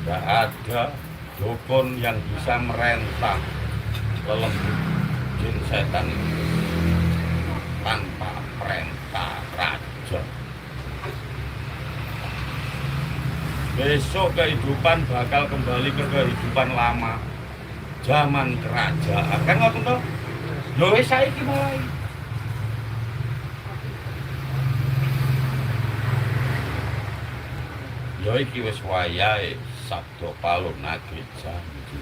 Tidak ada dukun yang bisa merentah lelembut jin setan tanpa perintah raja. Besok kehidupan bakal kembali ke kehidupan lama, zaman kerajaan. Kan ngoten to? Lho wis saiki mulai. Ya iki wis wayahe sabda palunake janji.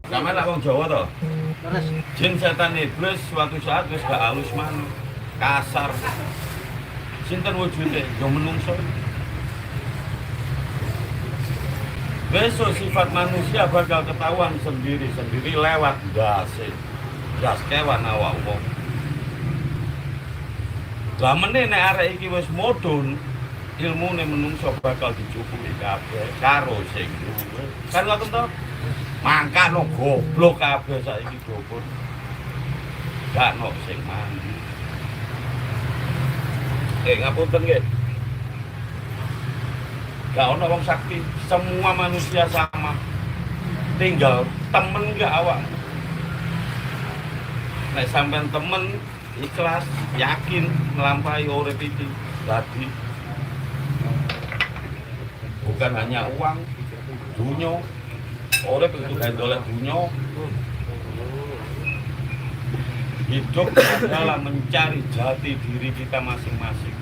Sama lah wong Jawa to. Jin setan iblis suatu saat wis gak halus manuk, kasar. Sinten wujude? Yo menungso. Besok sifat manusia bakal ketahuan sendiri-sendiri lewat das kewan awak wong. Lah meneh nek arek iki wis modun, ilmune menungso bakal dicukupi kabeh karo sing duwe. Kan ngoten to? Mangkano goblok kabeh saiki dukun. Gak ono sing mandi. Ngapunten nggih. Gak ono wong sakti, semua manusia sama. Tinggal temen gak awak. Nek sampean temen ikhlas, yakin nglampahi urip iki dadi bukan hanya uang, dunya. Urip itu gawe dolek dunya. Hidup adalah mencari jati diri kita masing-masing.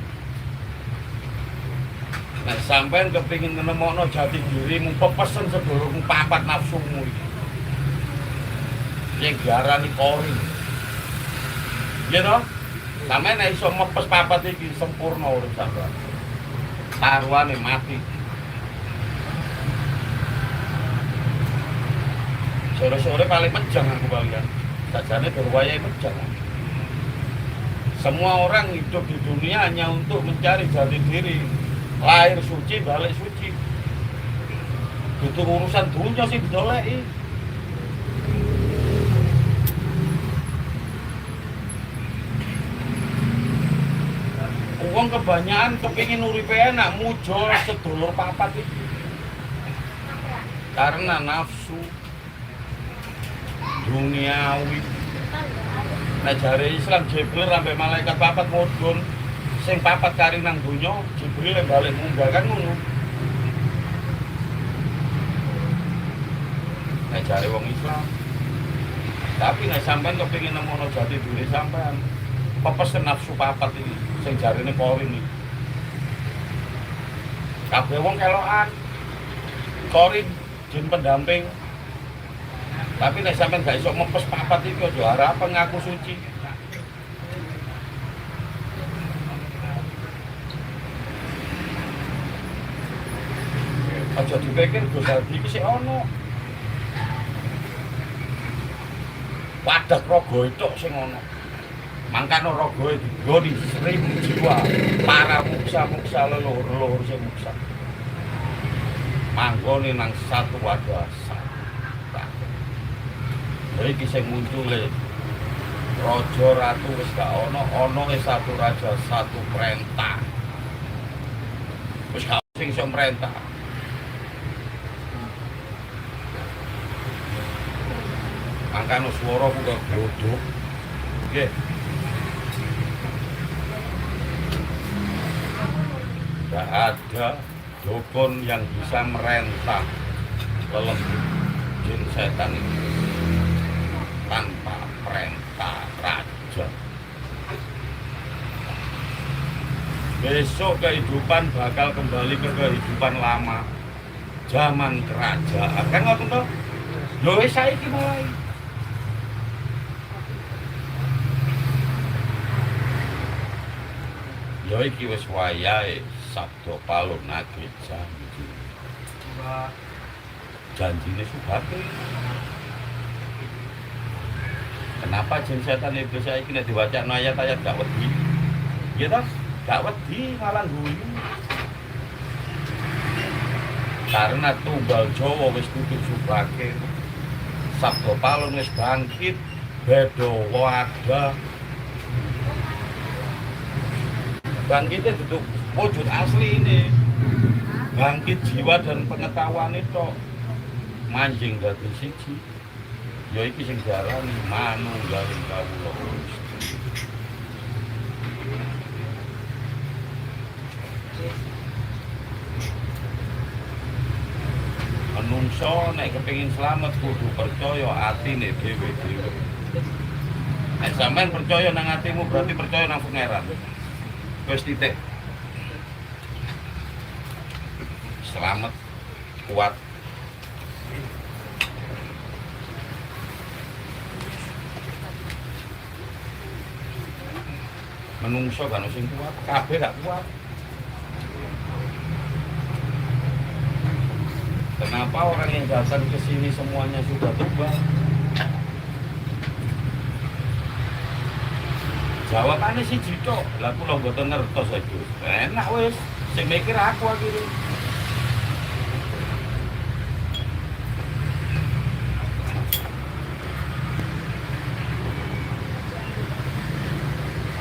Nek sampean kepengin nemokno jati dirimu, pepesen sedulurmu papat nafsumu iki. Sing diarani kori. Nggih to? Sampeyan nek iso mepes papat iki sempurna urip sampean. Taruhane mati. Sore-sore paling menjang aku kalian. Sajane berwayahe menjang. Semua orang hidup di dunia hanya untuk mencari jati diri. Lahir suci, balik suci. Itu urusan dunia sih didoleki. Uang kebanyakan kepingin uripe enak, mujo sedulur papat itu. Karena nafsu duniawi. Nah jare Islam Jibril sampai malaikat papat mudun. Sing papat kari nang donya, Jibril balik munggah kan ngono. Nek jare wong Islam. Tapi nek sampean kepengin nemono jati diri sampean, pepesen nafsu papat iki sing jarene korin iki. Kabeh wong kelokan. Korin jin pendamping. Tapi nek sampean gak iso mepes papat iki aja harapan ngaku suci. Aja dipikir dosa iki sik ono. Wadah raga itu sing ono. Mangkane ragae digoni 1000 jiwa para muksa-muksa leluhur-leluhur sing muksa. Manggone nang satu wadah. Lha iki sing muncule raja ratu wis gak ono, ono satu raja, satu perintah. Wis gak sing iso merentah. Mangkane swara kok glodok. Nggih. Tidak ada dukun yang bisa merentah lelembut jin setan tanpa perintah raja. Besok kehidupan bakal kembali ke kehidupan lama, zaman kerajaan. Kan ngoten to? Lho wis saiki mulai. Ya iki wis wayahe sabda palunake janji. Janjine subate. Kenapa jin setan iblis saiki nek diwacana ayat-ayat gak wedi? Ya ta? Gak wedi malah guyu. Karena tunggal Jawa wis tutup subake. Sabda Palung wis bangkit, Bedawa ada. Bangkitnya duduk wujud asli ini. Bangkit jiwa dan pengetahuan itu manjing dadi siji. Ya iki sing diarani manunggaling kawula Gusti. Manungsa nek kepengin slamet kudu percaya atine dhewe-dhewe. Nek sampean percaya nang atimu berarti percaya nang pangeran. Wis titik. Selamat, kuat. Menungso kan sing kuat, kabeh gak kuat. Kenapa orang yang datang ke sini semuanya sudah tumbang? Jawabannya sih Jito, lah kula mboten ngertos aja. Enak wis, sing mikir aku akhirnya.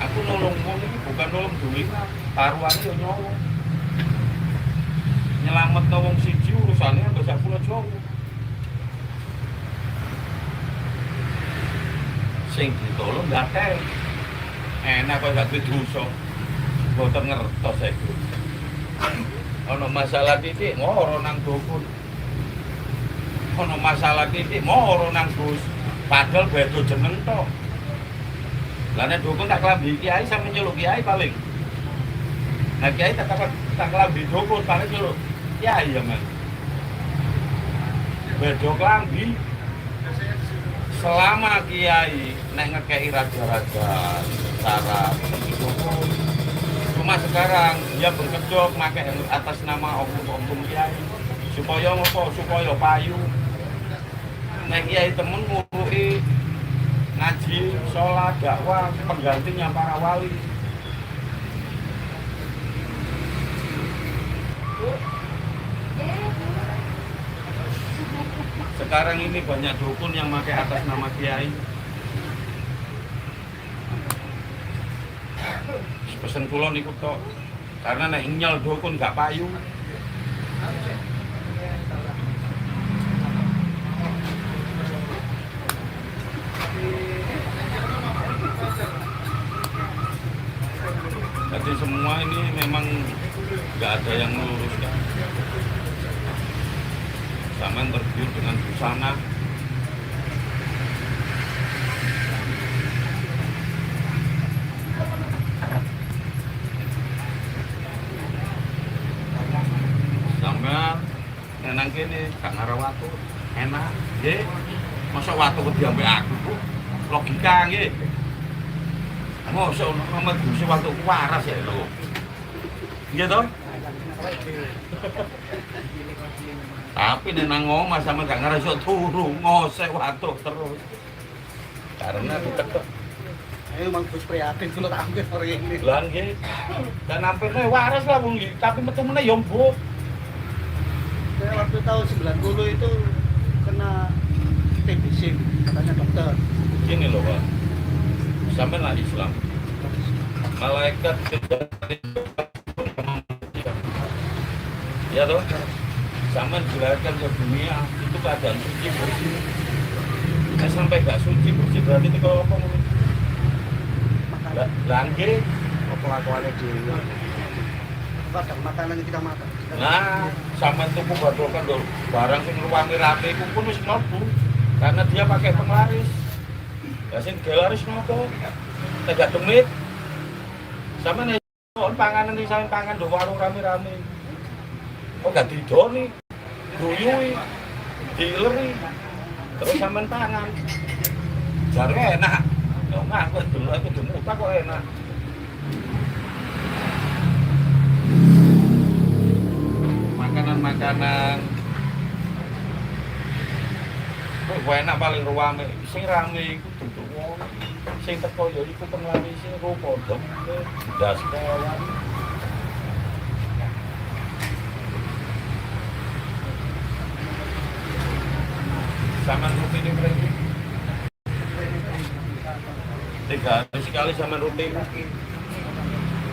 Aku nolong wong iki bukan nolong duit, taruhane yo nyawa. Nyelametno wong siji urusane ambek sak pulau Jawa. Sing ditolong gatel. Enak kok gak duwe dosa. Mboten ngertos iku. Ana masalah titik moro nang dukun. Ana masalah titik moro nang Gus. Padahal beda jeneng tok. Lah nek dukun tak klambi kiai sampe nyeluk kiai paling. Nah kiai tak klambi dukun paling nyeluk kiai ya men. Beda klambi. Selama kiai nek ngekei raja-raja cara dukun. Cuma sekarang dia berkedok pakai atas nama oknum kiai supaya ngopo supaya payu. Nek kiai temen nguruki ngaji, sholat, dakwah, penggantinya para wali. Sekarang ini banyak dukun yang pakai atas nama kiai. Pesen kula niku tok. Karena nek nyel dukun gak payu. Jadi semua ini memang nggak ada yang meluruskan. Sama tergiur dengan busana. Sama nang kene gak ngara watu, enak. Nggih. Masa watu kok diambil aku, logika nggih. Mosok nomor gusi waktu waras ya lho. Iya toh? Tapi nek nang omah sampe gak ngerasa turu, ngosek watuk terus. Karena ditekek. Ayo Mang Gus prihatin kula tak ambil sore ini. Lah nggih. Dan nampilne waras lah wong iki, tapi metu meneh ya mbok. Saya waktu tahun 90 itu kena TBC katanya dokter. Gini loh Pak. Sampai lah Islam. Malaikat ya toh, sama dilahirkan ke dunia itu keadaan suci bersih. Sampai gak suci bersih berarti itu kalau apa? Langge, Kelakuannya di padang makanan yang kita makan. nah, sama tuku badokan dulu barang sing ruangi rapi itu pun wis mlebu karena dia pakai penglaris. Ya sing gelaris nopo? Tegak demit. Sama nek panganan iki sampe pangan do warung rame-rame. Kok gak didoni? Guyui, dileri. Terus sampean pangan. Jar enak. Ya mah kok dulu aku demutak kok enak. Makanan-makanan kok enak paling ruame, sing rame iku duduk wong. Sing teko ya iku penglaris sing rupa dom, ndas kawan. Zaman rutin ini berarti 3 hari sekali zaman rutin.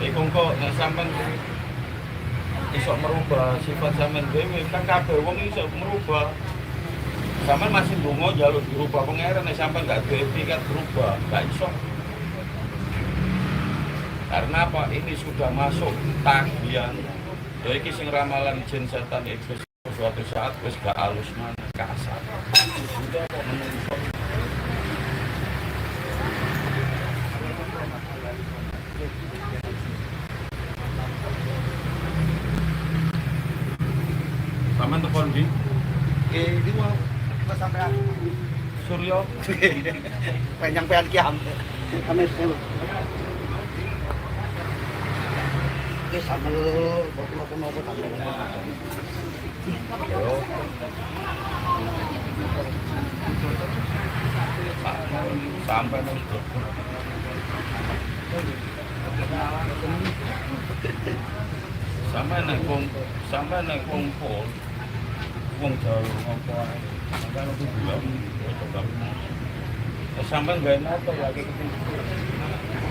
Iku kok nek sampean iso merubah sifat sampean dhewe kan kabeh wong iso merubah. Sampean masih ndonga njaluk dirubah pangeran nek sampean gak duwe etikat berubah, gak iso. Karena apa? Ini sudah masuk tagihan. Ya iki sing ramalan jin setan iblis suatu saat wis gak halus maneh kasar. Sudah kok menungso. Sampeyan telepon di Di mau sampai Suryo. panjang pean kiam. Kami sel. Oke, sambil bawa tambah. Yo. Sampai nih. Sampai naik kumpul. Wong jauh ngopo ae. Sampai lu bilang coba. Sampai enggak motor lagi ketinggian.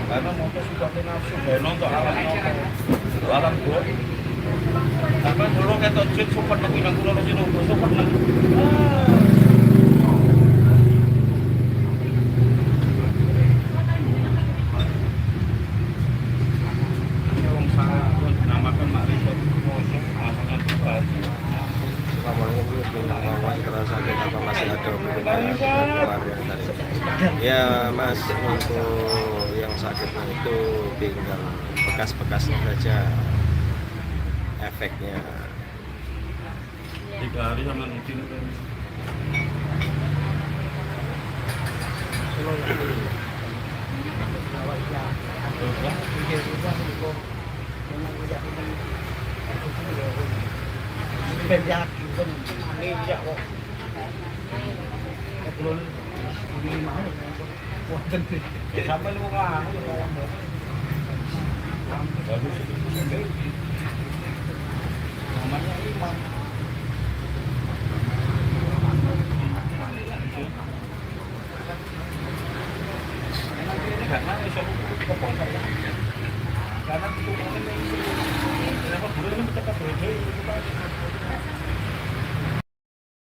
Karena motor sudah nafsu, gak nonton alam motor. Alam gua. Sampai dulu ketok jet super nang pinang kula sini super nang. Wong sangat namakan makrifat motor masakan pribadi. Kerasa apa masih ada hubungannya dengan keluarga tadi. Ya Mas, untuk yang sakitnya itu tinggal bekas-bekasnya saja, efeknya. 3 hari sama rutin kan. Sampai lu kan bagus itu sendiri. Namanya Imam. Karena iso kepon saya. Karena itu kenapa bulan ini kita berbeda itu Pak.